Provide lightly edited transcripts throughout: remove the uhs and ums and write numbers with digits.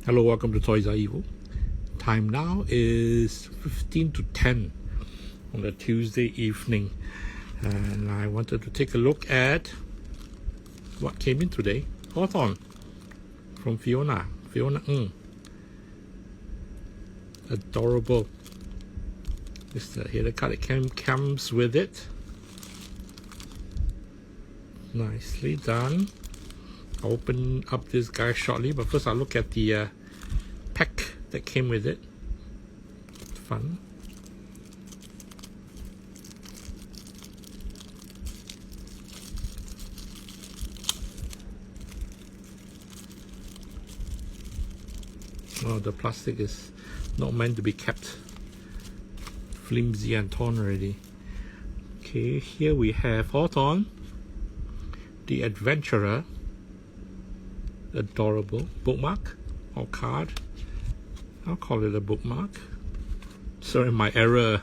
Hello, welcome to TOYSREVIL. Time now is 15 to 10 on a Tuesday evening, and I wanted to take a look at what came in today. HAWTHORN from Fiona. Adorable. This is the header card that comes with it. Nicely done. I'll open up this guy shortly, but first I'll look at the pack that came with it. Fun. Oh, the plastic is not meant to be kept. Flimsy and torn already. Okay, here we have HAWTHORN, the Adventurer. Adorable bookmark or card. I'll call it a bookmark. Sorry, my error.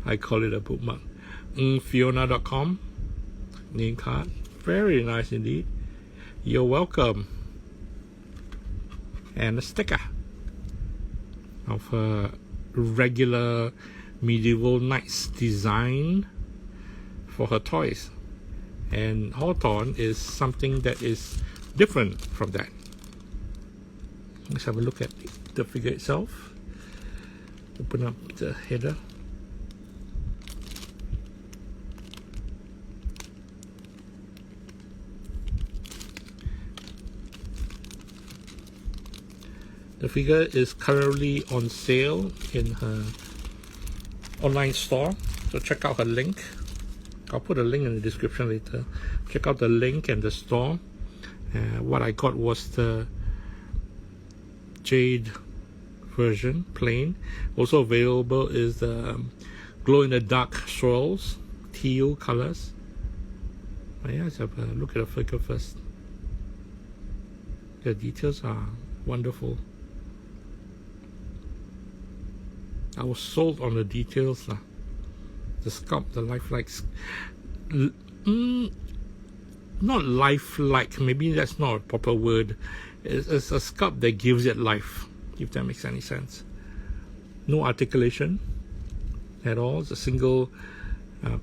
I call it a bookmark. Fiona.com name card. Very nice indeed. You're welcome. And a sticker of a regular medieval knights design for her toys. And HAWTHORN is something that is different from that. Let's have a look at the figure itself. Open up the header. The figure is currently on sale in her online store, so check out her link. I'll put a link in the description later. Check out the link and the store. What I got was the jade version, plain. Also available is the glow-in-the-dark swirls, teal colors. Yeah, let's have a look at the figure first. The details are wonderful. I was sold on the details. The sculpt, the lifelike. Not lifelike, maybe that's not a proper word. It's a sculpt that gives it life, if that makes any sense. No articulation at all. It's a single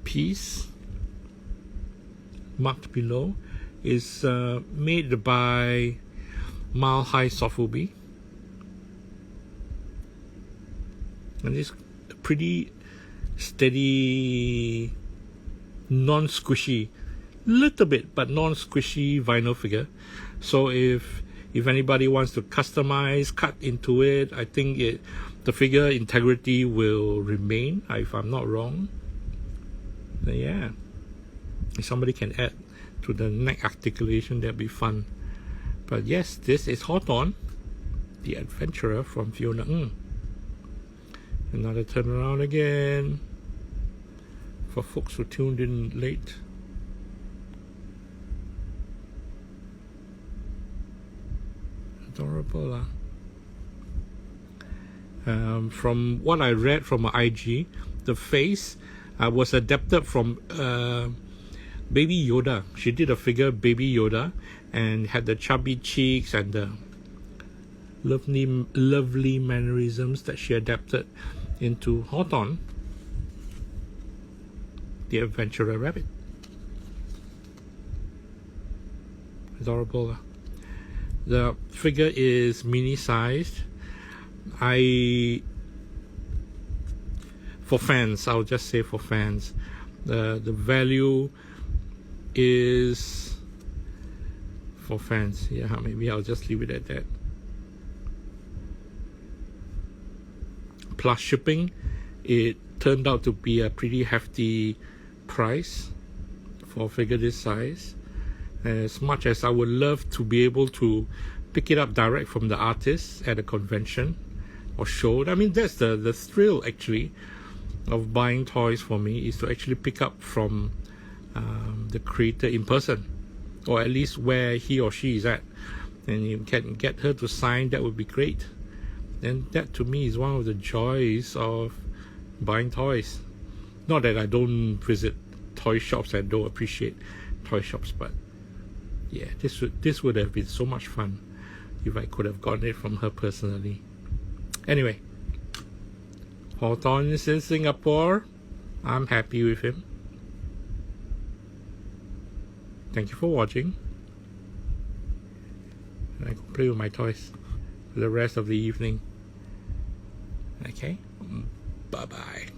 piece. Marked below is made by Mile High Sofubi, and it's pretty steady, non-squishy, little bit but non-squishy vinyl figure. So if anybody wants to customize, cut into it, I think the figure integrity will remain, if I'm not wrong. Then yeah, if somebody can add to the neck articulation, that'd be fun. But yes, this is HAWTHORN, the Adventurer from Fiona. Another turn around again for folks who tuned in late. Adorable. From what I read from IG, the face was adapted from Baby Yoda. She did a figure Baby Yoda and had the chubby cheeks and the lovely mannerisms that she adapted into HAWTHORN, the Adventurer Rabbit. Adorable. The figure is mini sized. For fans, I'll just say for fans, the value is for fans. Yeah, maybe I'll just leave it at that. Plus shipping, it turned out to be a pretty hefty price for a figure this size. As much as I would love to be able to pick it up direct from the artist at a convention or show, I mean, that's the thrill actually of buying toys for me, is to actually pick up from the creator in person, or at least where he or she is at, and you can get her to sign. That would be great. And that to me is one of the joys of buying toys. Not that I don't visit toy shops and don't appreciate toy shops, but yeah, this would have been so much fun if I could have gotten it from her personally. Anyway, Hawthorn is in Singapore. I'm happy with him. Thank you for watching. And I can play with my toys for the rest of the evening. Okay, bye bye.